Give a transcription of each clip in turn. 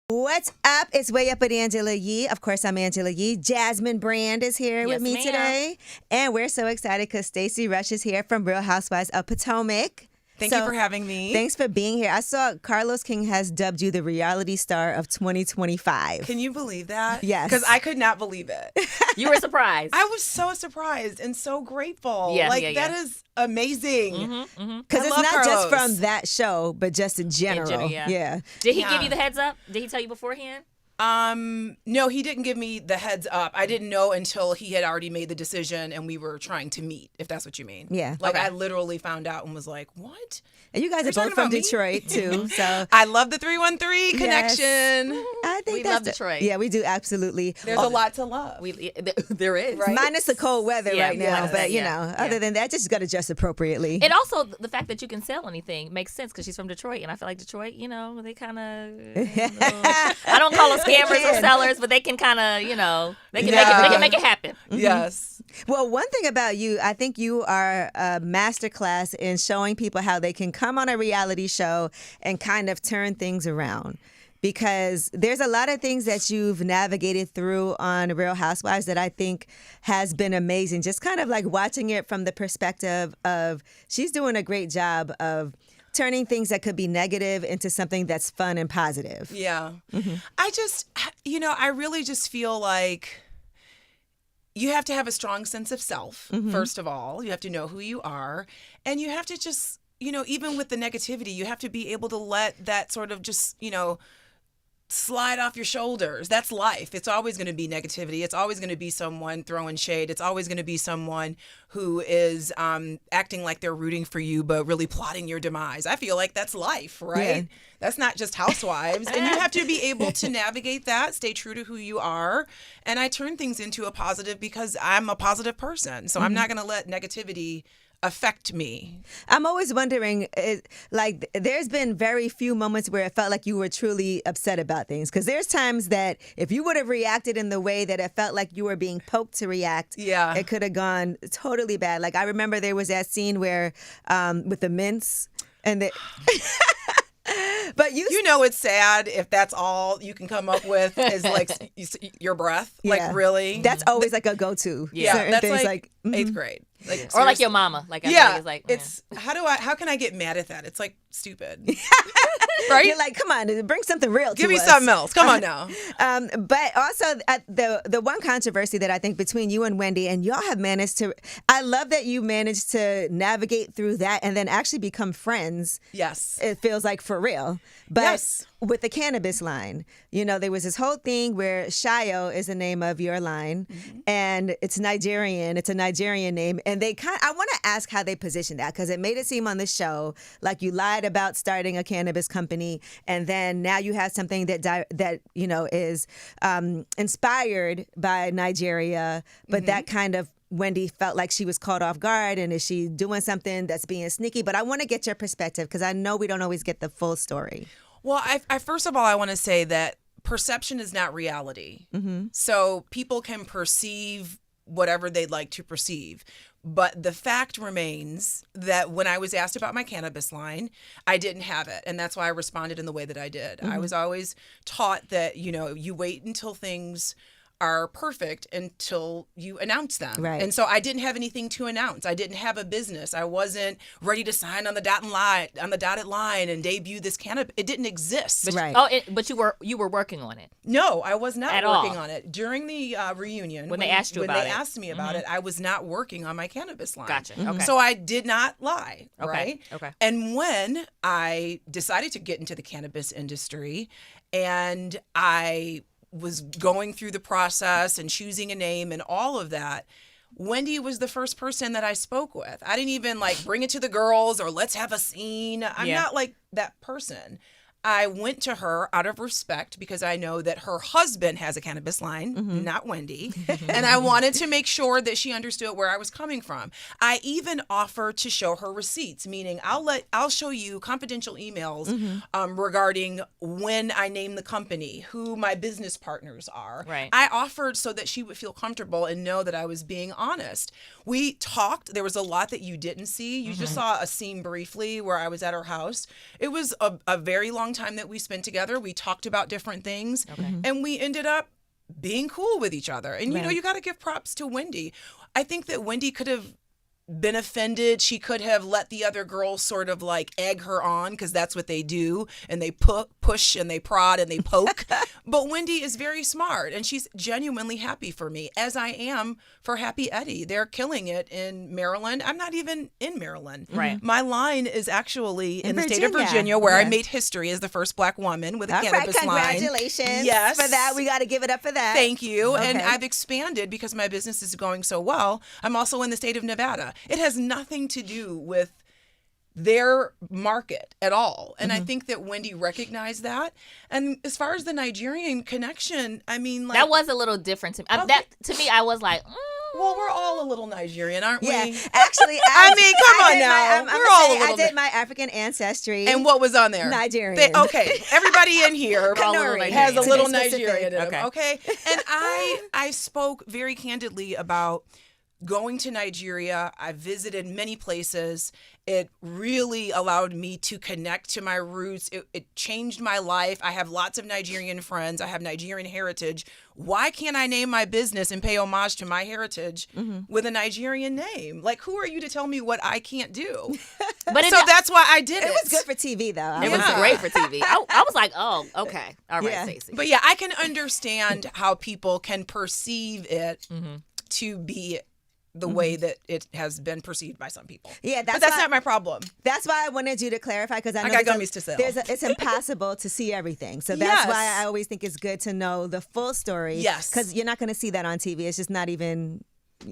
What's up? It's Way Up with Angela Yee. Of course, I'm Angela Yee. Jasmine Brand is here with me today. And we're so excited because Stacy Rush is here from Real Housewives of Potomac. Thank you for having me. Thanks for being here. I saw Carlos King has dubbed you the reality star of 2025. Can you believe that? Yes. Because I could not believe it. You were surprised. I was so surprised and so grateful. That is amazing. Because it's not just from that show, but just in general. Yeah. Did he give you the heads up? Did he tell you beforehand? No, he didn't give me the heads up. I didn't know until he had already made the decision and we were trying to meet, if that's what you mean. Yeah. I literally found out and was like, what? And you guys are both from Detroit, too. So I love the 313 connection. I think we love Detroit. Yeah, we do, absolutely. There's a lot to love. There is. Right? Minus the cold weather right now. But, other than that, just got to dress appropriately. And also, the fact that you can sell anything makes sense because she's from Detroit. And I feel like Detroit, they kind of, I don't call them scammers or sellers, but they can kind of, they can make it happen. Yes. Well, one thing about you, I think you are a masterclass in showing people how they can come on a reality show and kind of turn things around. Because there's a lot of things that you've navigated through on Real Housewives that I think has been amazing. Just kind of like watching it from the perspective of she's doing a great job of turning things that could be negative into something that's fun and positive. Yeah. I just, I really just feel like you have to have a strong sense of self, first of all. You have to know who you are. And you have to just, even with the negativity, you have to be able to let that sort of just, slide off your shoulders. That's life. It's always going to be negativity. It's always going to be someone throwing shade. It's always going to be someone who is acting like they're rooting for you, but really plotting your demise. I feel like that's life, right? Yeah. That's not just Housewives. And you have to be able to navigate that, stay true to who you are. And I turn things into a positive because I'm a positive person. So I'm not going to let negativity affect me. I'm always wondering, there's been very few moments where it felt like you were truly upset about things. Because there's times that if you would have reacted in the way that it felt like you were being poked to react, it could have gone totally bad. Like I remember there was that scene where with the mints and the... But it's sad if that's all you can come up with is like your breath. Yeah. Like really, that's always like a go-to. Yeah, that's like eighth grade. Or like your mama. How can I get mad at that? It's like stupid. Right? You're like, come on, bring something real to us. Give me something else. Come on now. But also the one controversy that I think between you and Wendy, and y'all have managed to, I love that you managed to navigate through that and then actually become friends. Yes. It feels like for real. But with the Cannabis line, there was this whole thing where Shayo is the name of your line and it's Nigerian. It's a Nigerian name. And I want to ask how they positioned that because it made it seem on the show like you lied about starting a cannabis company and then now you have something that is inspired by Nigeria, but that kind of Wendy felt like she was caught off guard and is she doing something that's being sneaky? But I want to get your perspective because I know we don't always get the full story. Well, I first of all, I want to say that perception is not reality. So people can perceive whatever they'd like to perceive. But the fact remains that when I was asked about my cannabis line, I didn't have it. And that's why I responded in the way that I did. I was always taught that, you wait until things are perfect until you announce them. Right. And so I didn't have anything to announce. I didn't have a business. I wasn't ready to sign on the dotted line and debut this cannabis. It didn't exist. But you were working on it. No, I was not working on it. During the reunion, when they asked me about it, I was not working on my cannabis line. Gotcha. Okay. So I did not lie, okay. right? Okay. And when I decided to get into the cannabis industry and I was going through the process and choosing a name and all of that, Wendy was the first person that I spoke with. I didn't even bring it to the girls or let's have a scene. I'm not like that person. I went to her out of respect because I know that her husband has a cannabis line, not Wendy. And I wanted to make sure that she understood where I was coming from. I even offered to show her receipts, meaning I'll show you confidential emails regarding when I name the company, who my business partners are. Right. I offered so that she would feel comfortable and know that I was being honest. We talked. There was a lot that you didn't see. You just saw a scene briefly where I was at her house. It was a very long time that we spent together. We talked about different things, Okay. and we ended up being cool with each other. And, you know, Right. you got to give props to Wendy. I think that Wendy could have been offended. She could have let the other girls sort of like egg her on, because that's what they do, and they push and they prod and they poke. But Wendy is very smart, and she's genuinely happy for me, as I am for Happy Eddie. They're killing it in Maryland. I'm not even in Maryland. Right. My line is actually in the state of Virginia. Virginia, where I Yeah. made history as the first Black woman with a All right, cannabis line. congratulations. Yes. For that, we got to give it up for that. Thank you. And Okay. I've expanded because my business is going so well. I'm also in the state of Nevada. It has nothing to do with their market at all. And I think that Wendy recognized that. And as far as the Nigerian connection, I mean, like, That was a little different to me. Okay. That to me, I was like, well, we're all a little Nigerian, aren't Yeah, we? actually, I mean, come on did now. I'm We're gonna all say a little I did bit- my African ancestry. And what was on there? Nigerian. Okay, everybody in here We're all a little Kanuri. Nigerian. has a To be little specific. Nigerian in them, Okay. okay? And I spoke very candidly about going to Nigeria. I visited many places. It really allowed me to connect to my roots. It changed my life. I have lots of Nigerian friends. I have Nigerian heritage. Why can't I name my business and pay homage to my heritage with a Nigerian name? Like, who are you to tell me what I can't do? but So that's why I did it. It was good for TV, though. I It would was say. great for TV. I was like, oh, okay, all right, Yeah. Stacey. But yeah, I can understand how people can perceive it to be the way that it has been perceived by some people. Yeah, But that's why- not my problem. That's why I wanted you to clarify, because I know got there's gummies to sell. it's impossible to see everything. So that's Yes. why I always think it's good to know the full story. Yes. Because you're not going to see that on TV. It's just not even,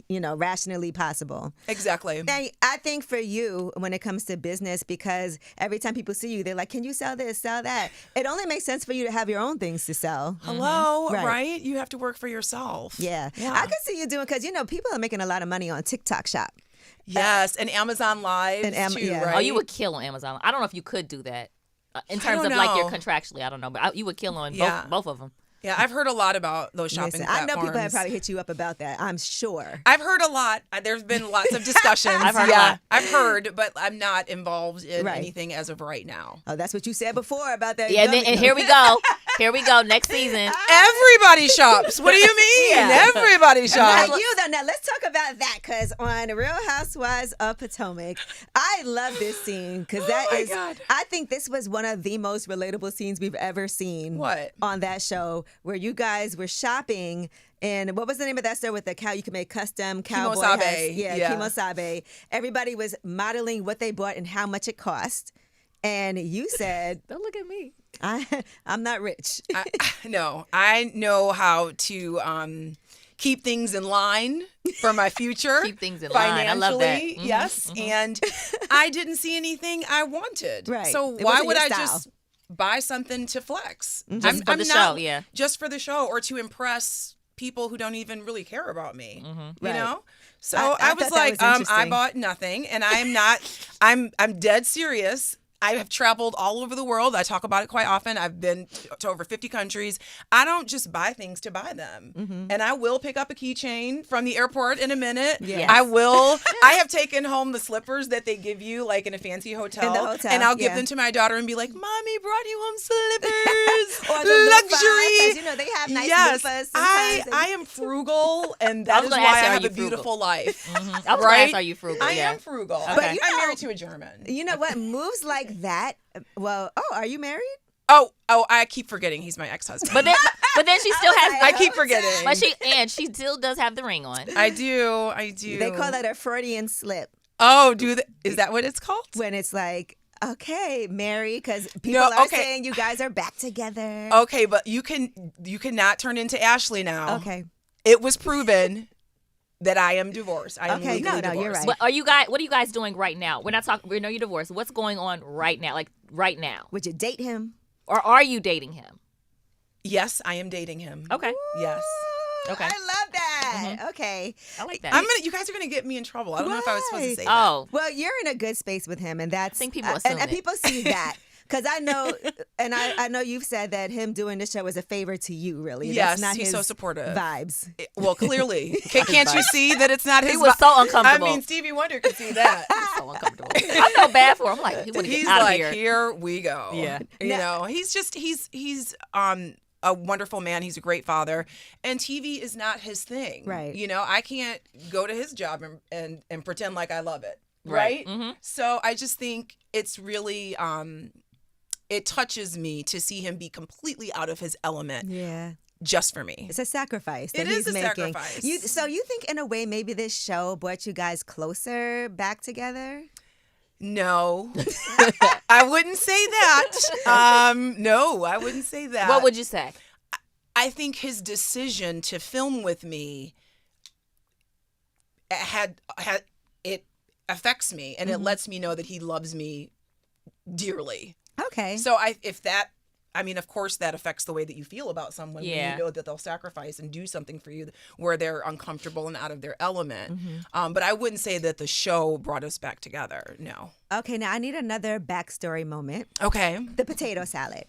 rationally possible. Exactly. And I think for you, when it comes to business, because every time people see you, they're like, can you sell this, sell that? It only makes sense for you to have your own things to sell. Hello, Right. right. You have to work for yourself. Yeah. I could see you doing, because, people are making a lot of money on TikTok Shop. Yes, and Amazon Live And too, yeah. right? Oh, you would kill on Amazon. I don't know if you could do that in terms don't of like your know. contractually. I don't know, but you would kill on Yeah. both of them. Yeah, I've heard a lot about those shopping Listen, I platforms. know people have probably hit you up about that. I'm sure. I've heard a lot. There's been lots of discussions. I've heard a lot. I've heard, but I'm not involved in Right. anything as of right now. Oh, that's what you said before about that. Yeah, gummy. and here we go. Here we go. Next season. Everybody shops. What do you mean? Yeah. Everybody Now, shops. now let's talk about that, because on Real Housewives of Potomac, I love this scene, because that my is, God. I think this was one of the most relatable scenes we've ever seen. What? On that show, where you guys were shopping. And what was the name of that store with the cow? You can make custom cowboy hats. Kimosabe. Yeah. Kimosabe. Everybody was modeling what they bought and how much it cost. And you said, Don't look at me. I'm not rich. No, I know how to keep things in line for my future. Keep things in line. I love that. Financially, yes. And I didn't see anything I wanted. Right. So It why wasn't would your I style. just buy something to flex? Just for the show, yeah. Just for the show, or to impress people who don't even really care about me. You Right. know? So I I was thought that like, was I interesting. bought nothing, and I am not. I'm dead serious. I have traveled all over the world. I talk about it quite often. I've been to over 50 countries. I don't just buy things to buy them. And I will pick up a keychain from the airport in a minute. Yes. I will. I have taken home the slippers that they give you like in a fancy hotel. In the hotel, and I'll give yeah. them to my daughter and be like, Mommy brought you home slippers. Or the loofahs, Luxury. 'cause, they have nice yes. loofahs I sometimes. am frugal, and I that was is gonna why ask I you, are have you a frugal? beautiful life. I was gonna Right? ask, are you frugal? I Yeah. am frugal. Okay. But I'm married to a German. You know what? Moves like that. Well, are you married? Oh, I keep forgetting he's my ex-husband. But then she still has. I keep forgetting. But she still does have the ring on. I do. They call that a Freudian slip Oh, is that what it's called? when it's like, okay, Mary, because people No, are okay. saying you guys are back together. Okay, but you cannot turn into Ashley now. Okay. It was proven that I am divorced. I am Okay, legally no, you're divorced. right. What are you guys doing right now? We're not talking. We know you're divorced. What's going on right now? Like right now, Would you date him? or are you dating him? Yes, I am dating him. Okay, Yes. Okay. I love that. Okay. I like that. You guys are gonna get me in trouble. I don't know if I was supposed to say that. Oh, Well, you're in a good space with him, and that's. I think people and assume it. people see that. Because I know, and I know you've said that him doing this show is a favor to you, really. Yes, That's not he's his so supportive. vibes. Well, clearly. Can't you see that it's not his He was so uncomfortable. I mean, Stevie Wonder could see that. So uncomfortable. I felt bad for him. I'm like, he would He's get out like, of here. here we go. Yeah. You know, he's a wonderful man. He's a great father. And TV is not his thing. Right. You know, I can't go to his job and pretend like I love it. Right? Mm-hmm. So I just think it's really, it touches me to see him be completely out of his element. Yeah. Just for me. It's a sacrifice that It he's is a making. sacrifice. So you think in a way maybe this show brought you guys closer back together? No, I wouldn't say that. No, I wouldn't say that. What would you say? I think his decision to film with me had it affects me, and it lets me know that he loves me dearly. Okay. So of course that affects the way that you feel about someone when you know that they'll sacrifice and do something for you where they're uncomfortable and out of their element. But I wouldn't say that the show brought us back together. No. Okay, now I need another backstory moment. Okay. The potato salad.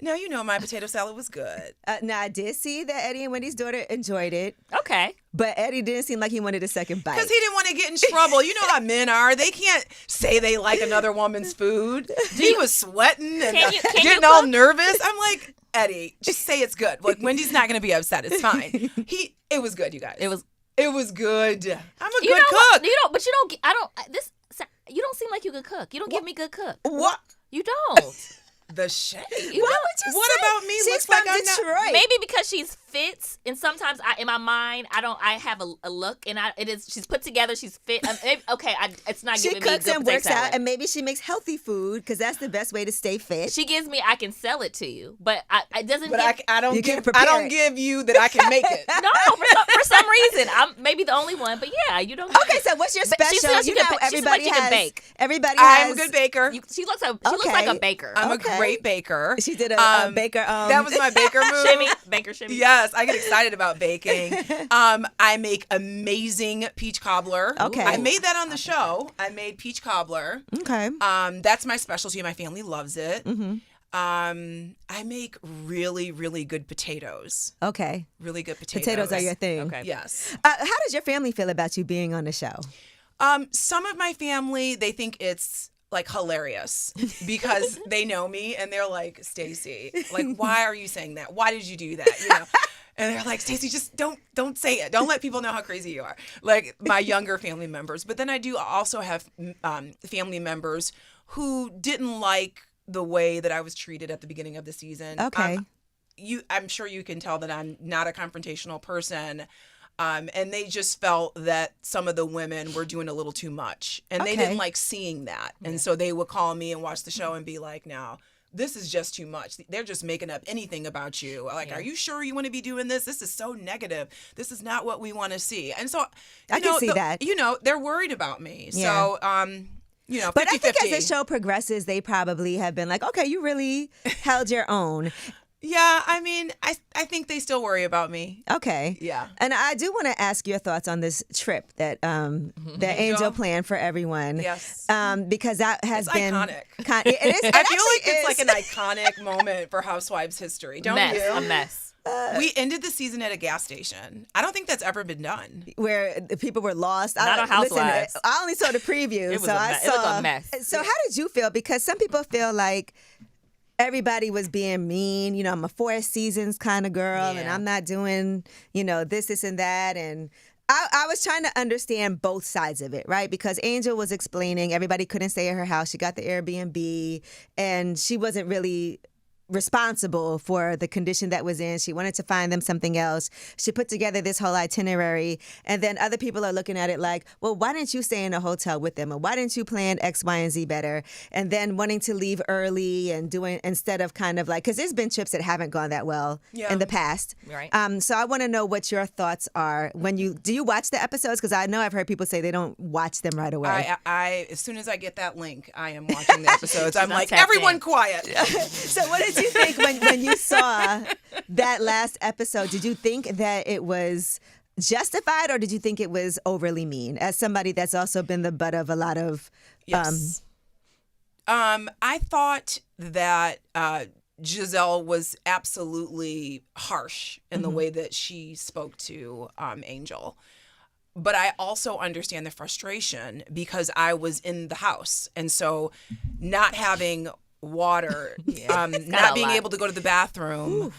No, you know my potato salad was good. Now I did see that Eddie and Wendy's daughter enjoyed it, Okay. but Eddie didn't seem like he wanted a second bite. Because he didn't want to get in trouble. You know how men are. They can't say they like another woman's food. He was sweating and Can you getting all cook? nervous. I'm like, Eddie, just say it's good. Like, Wendy's not going to be upset. It's fine. It was good, you guys. It was good. I'm a good cook. You don't seem like you could cook. You don't give me good cook. What? You don't. The shade. What about me She's looks from like I'm not? Detroit. Maybe because she's fits, and sometimes in my mind I have a look, and she's put together, she's fit. It's not She giving me cooks good and potato works salad. out, and maybe she makes healthy food because that's the best way to stay fit. She gives me, I can sell it to you, but it doesn't. But give, I don't You can't give. prepare I don't it. give you that I can make it. No, for some reason I'm maybe the only one, but yeah, you don't. Okay, so what's your But she special? says she You know, can- she seems everybody like she can has. bake. Everybody I'm has. a good baker. She looks like a baker. I'm Okay. a great baker. She did a baker. That was my baker move. Shimmy, baker shimmy. Yes, I get excited about baking. I make amazing peach cobbler. Okay. I made that on the show. I made peach cobbler. Okay. That's my specialty. My family loves it. I make really, really good potatoes. Okay. Really good potatoes. Potatoes are your thing. Okay. Yes. How does your family feel about you being on the show? Some of my family, they think it's like hilarious because they know me and they're like, Stacy, like, why are you saying that? Why did you do that? You know? And they're like, Stacy, just don't say it. Don't let people know how crazy you are. Like my younger family members. But then I do also have family members who didn't like the way that I was treated at the beginning of the season. Okay. I'm sure you can tell that I'm not a confrontational person. And they just felt that some of the women were doing a little too much. And they didn't like seeing that. And so they would call me and watch the show and be like, no, this is just too much. They're just making up anything about you. Like, are you sure you want to be doing this? This is so negative. This is not what we want to see. And so I can see that. You know, they're worried about me. Yeah. So, you know, 50-50. But I think as the show progresses, they probably have been like, okay, you really held your own. Yeah, I mean, I think they still worry about me. Okay. Yeah. And I do want to ask your thoughts on this trip that that Angel planned for everyone. Yes. Because that has It's been iconic. It is. I feel like it's like an iconic moment for Housewives history, don't you? A mess. We ended the season at a gas station. I don't think that's ever been done. where the people were lost. Not on Housewives. I only saw the preview, It was so a I mess. saw. It looked a mess. So how did you feel? Because some people feel like everybody was being mean. You know, I'm a 4 seasons kind of girl, and Yeah. I'm not doing, this and that. And I was trying to understand both sides of it, right? Because Angel was explaining everybody couldn't stay at her house. She got the Airbnb, and she wasn't really responsible for the condition that was in. She wanted to find them something else. She put together this whole itinerary, and then other people are looking at it like, well, why didn't you stay in a hotel with them? Or why didn't you plan X, Y, and Z better? And then wanting to leave early and doing, instead of kind of like, because there's been trips that haven't gone that well in the past. Right. So I want to know what your thoughts are when do you watch the episodes? Because I know I've heard people say they don't watch them right away. I as soon as I get that link, I am watching the episodes. I'm not like, tapped everyone in. quiet. So what did you think when you saw that last episode? Did you think that it was justified, or did you think it was overly mean? As somebody that's also been the butt of a lot of Yes. I thought that Giselle was absolutely harsh in the way that she spoke to Angel. But I also understand the frustration because I was in the house. And so not having water, not being able to go to the bathroom,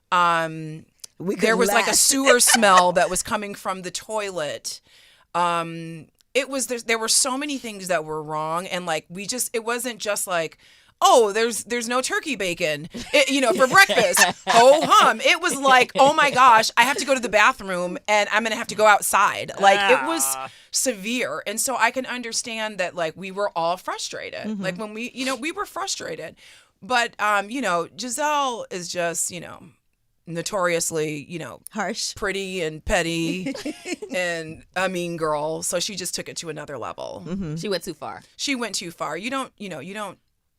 there was like a sewer smell that was coming from the toilet. There were so many things that were wrong. And like, it wasn't just like, oh, there's no turkey bacon, for breakfast. Ho hum. It was like, oh my gosh, I have to go to the bathroom and I'm going to have to go outside. Like it was severe. And so I can understand that like we were all frustrated. Like when we were frustrated. But, Giselle is just, notoriously, harsh, pretty and petty and a mean girl. So she just took it to another level. She went too far. You don't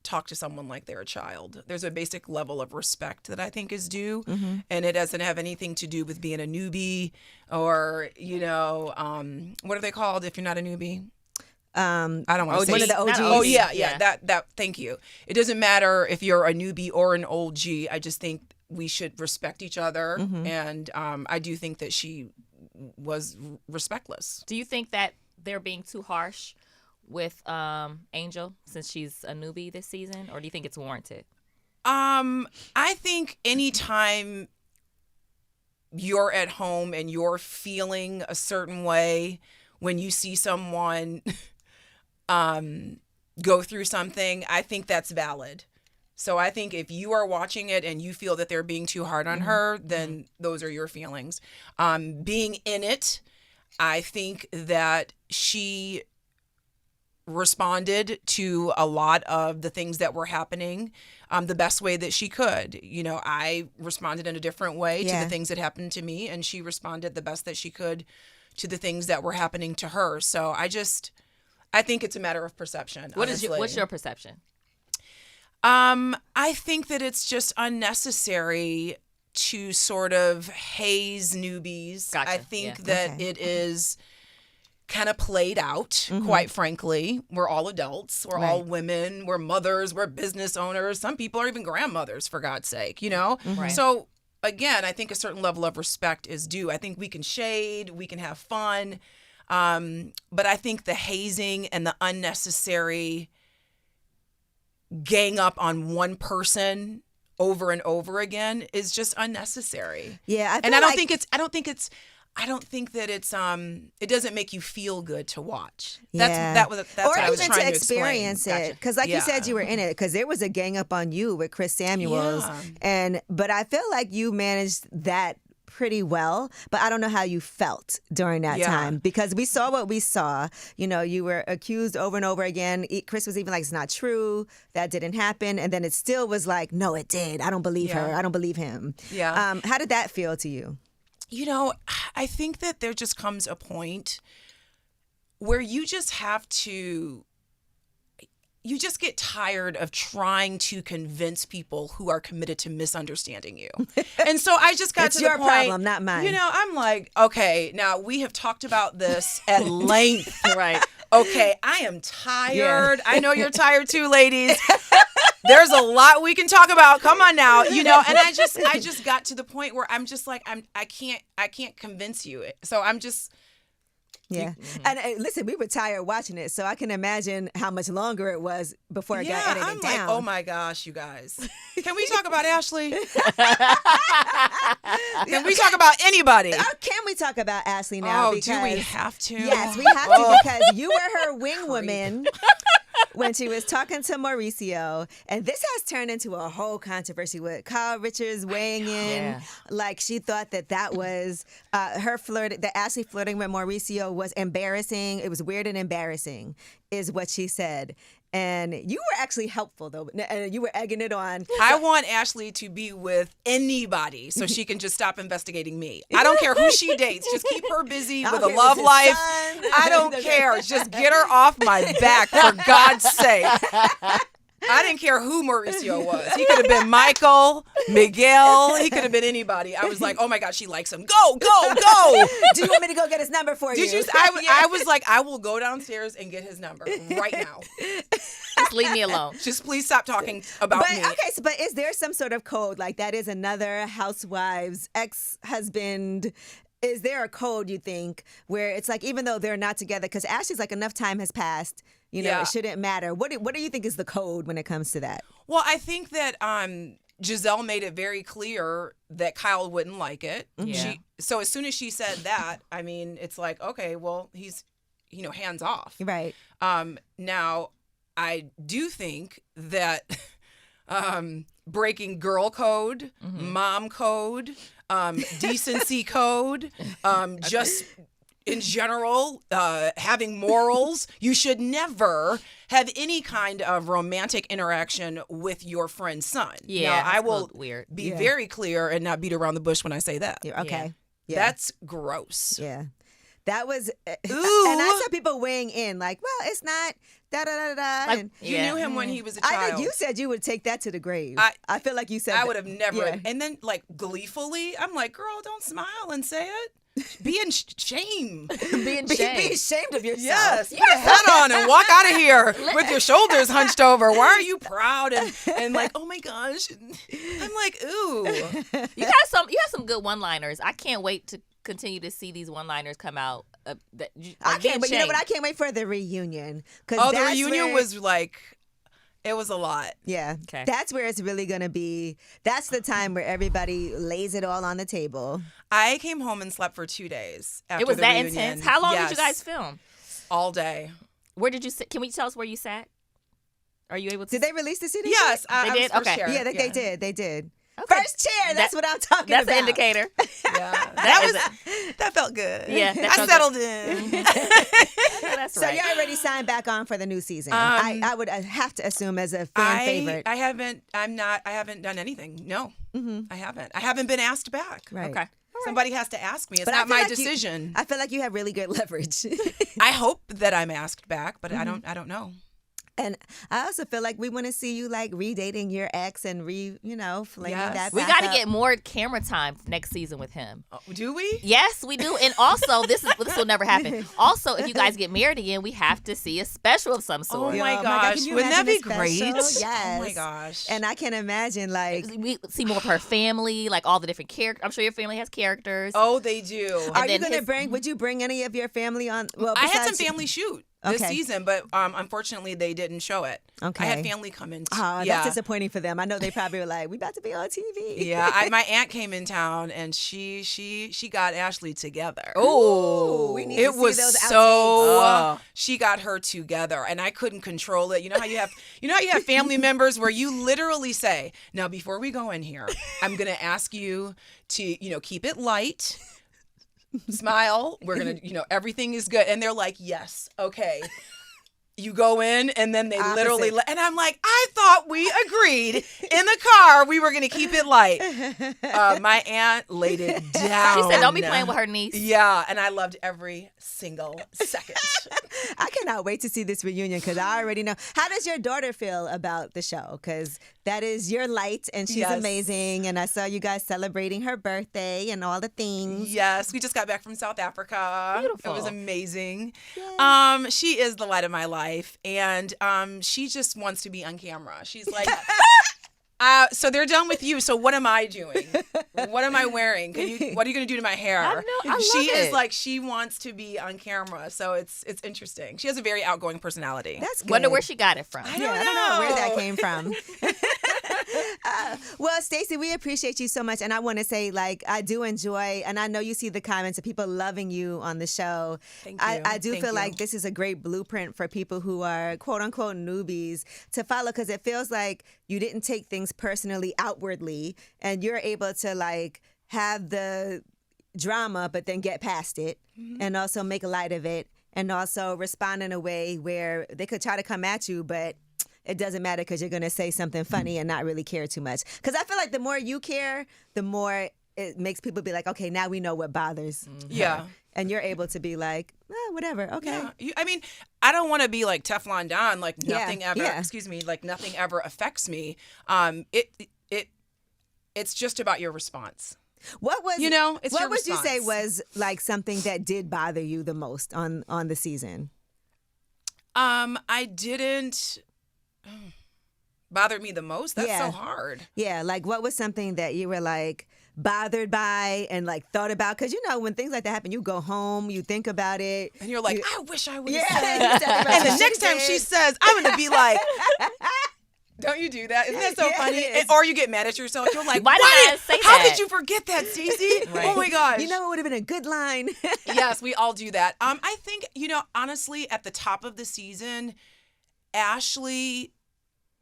talk to someone like they're a child. There's a basic level of respect that I think is due, and it doesn't have anything to do with being a newbie or what are they called if you're not a newbie? I don't want to say one of the OGs. Oh yeah. That. Thank you. It doesn't matter if you're a newbie or an OG. I just think we should respect each other, and I do think that she was respectless. Do you think that they're being too harsh with Angel since she's a newbie this season, or do you think it's warranted? I think anytime you're at home and you're feeling a certain way when you see someone go through something, I think that's valid. So I think if you are watching it and you feel that they're being too hard on her, then those are your feelings. Being in it, I think that she responded to a lot of the things that were happening the best way that she could. I responded in a different way to the things that happened to me, and she responded the best that she could to the things that were happening to her. So I think it's a matter of perception. What's your perception? I think that it's just unnecessary to sort of haze newbies. Gotcha. I think that it is kind of played out, quite frankly. We're all adults. We're all women. We're mothers. We're business owners. Some people are even grandmothers, for God's sake, Right. So, again, I think a certain level of respect is due. I think we can shade. We can have fun. But I think the hazing and the unnecessary gang up on one person over and over again is just unnecessary. Yeah, I don't think that it's it doesn't make you feel good to watch. That's what I was trying to experience explain. it, because like you said, you were in it because there was a gang up on you with Chris Samuels, but I feel like you managed that pretty well, but I don't know how you felt during that time, because we saw what we saw. You were accused over and over again. Chris was even like, it's not true, that didn't happen, and then it still was like, no, it did. I don't believe her. I don't believe him. How did that feel to you? I think that there just comes a point where you just get tired of trying to convince people who are committed to misunderstanding you. And so I just got to the point. It's your problem, not mine. I'm like, okay, now we have talked about this at length. Right. Okay, I am tired. I know you're tired too, ladies. There's a lot we can talk about. Come on now, and I just got to the point where I'm just like, I can't convince you. So I'm just. Yeah. And listen, we were tired watching it, so I can imagine how much longer it was before it got edited down. Like, oh my gosh, you guys. Can we talk about Ashley? Can we talk about anybody? Can we talk about Ashley now? Oh, do we have to? Yes, we have to, because you were her wing woman when she was talking to Mauricio. And this has turned into a whole controversy with Kyle Richards weighing in. Yeah. Like, she thought that was her that Ashley flirting with Mauricio was embarrassing. It was weird and embarrassing, is what she said. And you were actually helpful, though. And you were egging it on. I want Ashley to be with anybody so she can just stop investigating me. I don't care who she dates. Just keep her busy with a love life. I don't care. Just get her off my back, for God's sake. I didn't care who Mauricio was. He could have been Michael, Miguel. He could have been anybody. I was like, oh my God, she likes him. Go, go, go. Do you want me to go get his number for you? I was like, I will go downstairs and get his number right now. Just leave me alone. Just please stop talking about me. Okay, but is there some sort of code? Like that is another Housewives ex-husband. Is there a code, you think, where it's like, even though they're not together, because Ashley's like, enough time has passed, it shouldn't matter. What do you think is the code when it comes to that? Well, I think that Giselle made it very clear that Kyle wouldn't like it. Yeah. So as soon as she said that, I mean, it's like, okay, well, he's, hands off. Right. Now, I do think that breaking girl code, mom code, decency code, just in general, having morals. You should never have any kind of romantic interaction with your friend's son. Yeah, now, I will be Yeah. very clear and not beat around the bush when I say that. Okay. Yeah. That's gross. Yeah. That was, Ooh. and I saw people weighing in like, well, it's not da-da-da-da. Like, And You Yeah. knew him when he was a child. I think you said you would take that to the grave. I feel like you said I that. would have never. Yeah. And then, like, gleefully, I'm like, girl, don't smile and say it. Be in shame. Being Be shamed. ashamed of yourself. Yes. Put a hat on and walk out of here with your shoulders hunched over. Why are you proud and like, oh my gosh? I'm like, ooh. You have some good one-liners. I can't wait to continue to see these one-liners come out. I can't, but you know what? I can't wait for the reunion. Oh, the reunion was like, it was a lot. Yeah. Okay. That's where it's really going to be. That's the time where everybody lays it all on the table. I came home and slept for 2 days after It was the that reunion. intense. How long did Yes. you guys film? All day. Where did you sit? Can we tell us where you sat? Are you able to? Did they release the CD? Yes. They I did? was first Okay. chair. Yeah, they did. They did. Okay. First chair. That's what I'm talking That's about. an indicator. Yeah. That felt good. Yeah, that I felt settled in. Yeah, that's So right. you already signed back on for the new season. I would have to assume as a fan I favorite. haven't done anything. No, I haven't. I haven't been asked back. Right. Okay. Somebody has to ask me. It's But I not feel my like you- decision. I feel like you have really good leverage. I hope that I'm asked back, but I don't know. And I also feel like we want to see you like redating your ex and flaming Yes. that We back got to up. get more camera time next season with him. Do we? Yes, we do. And also, this will never happen. Also, if you guys get married again, we have to see a special of some Oh sort. Yeah, my oh my God, gosh. can you Wouldn't that be imagine a great? special? Oh my Yes. gosh. And I can imagine like, We see more of her family, like all the different characters. I'm sure your family has characters. Oh, they do. are you then going to his- would you bring any of your family on? Well, I had some besides- family shoot this Okay. season, but unfortunately they didn't show it. Okay. I had family come in. Oh, yeah. that's disappointing for them. I know they probably were like, we about to be on TV. Yeah, my aunt came in town and she got Ashley together. Oh, we need to It see was those so outtakes. she got her together and I couldn't control it. You know how you have family members where you literally say, "Now before we go in here, I'm going to ask you to, keep it light. Smile. We're going to, everything is good." And they're like, "Yes. Okay." You go in and then they literally, and I'm like, I thought we agreed in the car we were going to keep it light. My aunt laid it down. She said, "Don't be playing with her niece." Yeah, and I loved every single second. I cannot wait to see this reunion because I already know. How does your daughter feel about the show? Because that is your light and she's Yes. amazing. And I saw you guys celebrating her birthday and all the things. Yes, we just got back from South Africa. Beautiful. It was amazing. She is the light of my life, and she just wants to be on camera. She's like, so they're done with you. So what am I doing? What am I wearing? What are you going to do to my hair? I know, I love she is it. like, she wants to be on camera. So it's interesting. She has a very outgoing personality. That's good. Wonder where she got it from. I Yeah, I don't know where that came from. Well, Stacey, we appreciate you so much. And I want to say, like, I do enjoy, and I know you see the comments of people loving you on the show. Thank you. I do Thank feel you. like this is a great blueprint for people who are, quote unquote, newbies to follow because it feels like you didn't take things personally outwardly and you're able to, like, have the drama, but then get past it and also make light of it and also respond in a way where they could try to come at you, but it doesn't matter because you're going to say something funny and not really care too much. Because I feel like the more you care, the more it makes people be like, okay, now we know what bothers her. Yeah. and you're able to be like, whatever, okay. Yeah. I mean, I don't want to be like Teflon Don, like nothing ever. Yeah. Excuse me, like nothing ever affects me. It's just about your response. What was it's what your would you say response. was like something that did bother you the most on the season? I didn't bother me the most. That's so hard. Yeah, like what was something that you were like bothered by and like thought about? Because when things like that happen, you go home, you think about it, and you're like, I wish I would have Yeah. said. And the next time she says, I'm gonna be like. Don't you do that? Isn't that so funny? Or you get mad at yourself. You're like, why did I say How that? could you forget that, Stacey? Right. Oh my gosh. it would have been a good line. Yes, we all do that. I think, honestly, at the top of the season, Ashley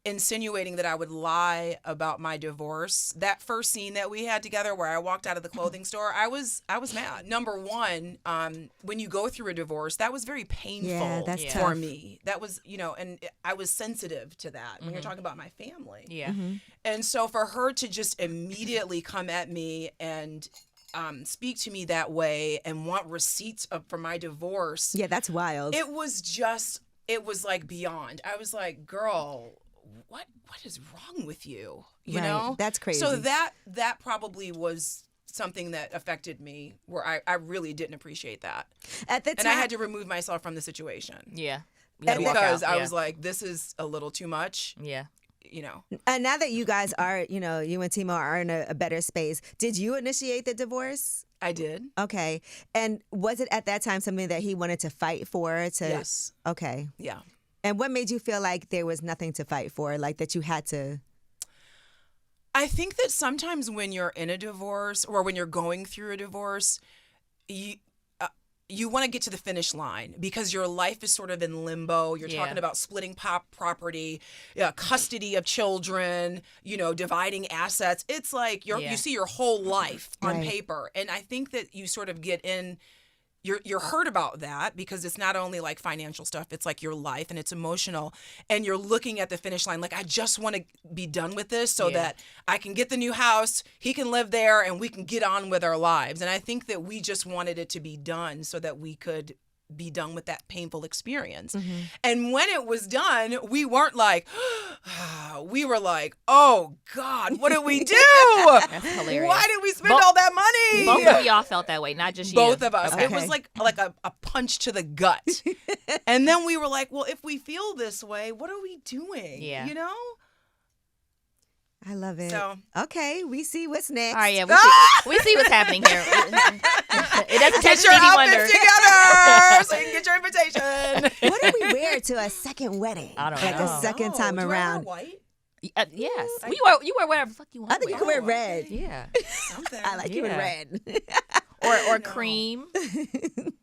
insinuating that I would lie about my divorce. That first scene that we had together where I walked out of the clothing store, I was mad. Number one, when you go through a divorce, that was very painful that's for tough. me. That was, and I was sensitive to that when you're talking about my family. Yeah. And so for her to just immediately come at me and speak to me that way and want receipts for my divorce. Yeah, that's wild. It was like beyond. I was like, girl, what is wrong with you? You Right. know? That's crazy. So that probably was something that affected me where I really didn't appreciate that. At the time, And I had to remove myself from the situation. Yeah. You gotta walk Because out. I Yeah. was like, this is a little too much. Yeah. and now that you guys are, you and Timo are in a better space, did you initiate the divorce? I did. Okay. And was it at that time something that he wanted to fight for? Yes. Okay. Yeah. And what made you feel like there was nothing to fight for, like that you had to? I think that sometimes when you're in a divorce or when you're going through a divorce, you want to get to the finish line because your life is sort of in limbo. You're talking about splitting property, custody of children, dividing assets. It's like you see your whole life on paper. And I think that you sort of get in. You're hurt about that because it's not only like financial stuff, it's like your life and it's emotional. And you're looking at the finish line like, I just want to be done with this so that I can get the new house, he can live there, and we can get on with our lives. And I think that we just wanted it to be done so that we could be done with that painful experience. Mm-hmm. And when it was done, we weren't like, we were like, oh God, what did we do? That's hilarious. Why did we spend all that money? Both of y'all felt that way, not just you. Both of us. Okay. It was like a punch to the gut. And then we were like, well, if we feel this way, what are we doing? Yeah. I love it. So- okay, we see what's next. All right, yeah, we see what's happening here. It doesn't take Get your Stevie outfits Wonder. together so you can get your invitation. What do we wear to a second wedding? I don't like know. a second time Do I wear around. white? Yes, you wear whatever the fuck you want. I think you can wear red. Yeah, Something. I like you in Yeah. red. or cream.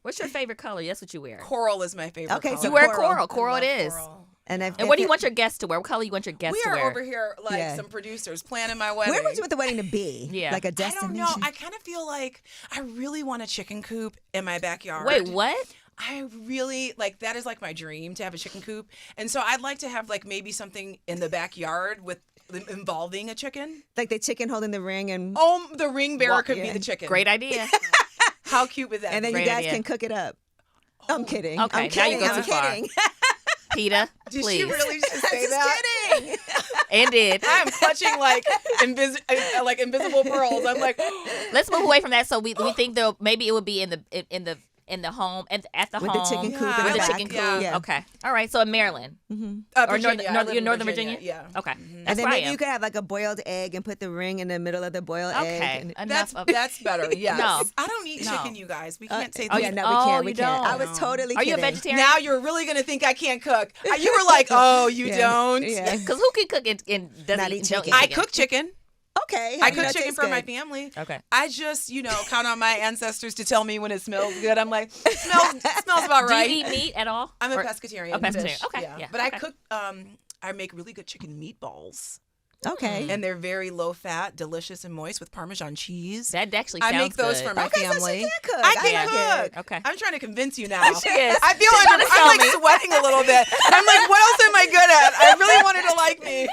What's your favorite color? That's what you wear. Coral is my favorite Okay, color. so You wear coral. coral. I Coral love it is. coral. And And what do you want your guests to wear? What color you want your guests We to are wear? over here like some producers planning my wedding. Where would you want the wedding to be? Yeah. Like a I destination? don't know. I kind of feel like I really want a chicken coop in my backyard. Wait, what? I really that is like my dream to have a chicken coop. And so I'd like to have like maybe something in the backyard with involving a chicken. Like the chicken holding the ring and The ring bearer could be yeah. the chicken. Great idea. How cute would that and then be? you Great guys idea. can cook it up. I'm kidding. Okay, I'm now kidding. you go I'm too far. kidding. PETA, Did please. she really just say Just that? kidding. And did. I am clutching like invisible pearls. I'm like, Let's move away from that. So we think though maybe it would be in the home and at the With home the chicken coop Yeah, in with the the back. chicken coop. Yeah. Okay, all right. So in Maryland or Virginia. I live in Northern Virginia. Yeah. Okay, And that's then where I maybe am. you could have like a boiled egg and put the ring in the middle of the boiled egg. Okay, And, enough of. That's better. Yes. No. I don't eat No. chicken, you guys. We can't say Oh, that. yeah, you- no, we can't. We you can't. I don't. was totally Are you a kidding. vegetarian? Now you're really gonna think I can't cook. You were like, oh, you Yeah. don't. Yeah. Because who can cook and doesn't Not eat don't chicken. I cook chicken. Okay. How I do you know cook it chicken tastes for my good? family. Okay. I just, count on my ancestors to tell me when it smells good. I'm like, smells about Do right. you eat meat at all? I'm a Or- pescatarian. A pescatarian. Fish. Okay, Yeah. yeah, But okay. I cook. I make really good chicken meatballs, Okay. and they're very low fat, delicious, and moist with Parmesan cheese. That actually I sounds make those good. for my Okay, so she family. can cook. I can I like cook. Okay. I'm trying to convince you now. She is. I feel She's trying to sell I'm like me. sweating a little bit. I'm like, what else am I good at? I really want her to like me.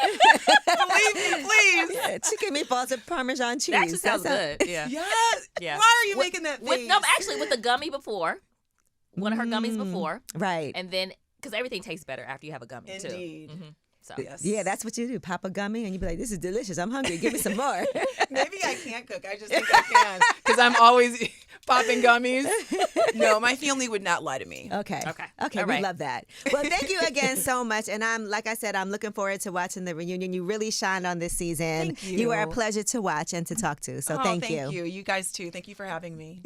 Believe me, please. Yeah, chicken chicken meatballs with Parmesan cheese. That actually sounds good. Yeah. Yes. Yeah. Why are you making that face? Actually, with the gummy before. One of her gummies before. Right. And then, because everything tastes better after you have a gummy, Indeed. too. Mm-hmm. So. Yes. Yeah, that's what you do. Pop a gummy and you be like, this is delicious. I'm hungry. Give me some more. Maybe I can't cook. I just think I can because I'm always popping gummies. No, my family would not lie to me. Okay. All We right. love that. Well, thank you again so much. And like I said, I'm looking forward to watching the reunion. You really shined on this season. Thank you. You were a pleasure to watch and to talk to. So thank you. Thank you. You guys too. Thank you for having me.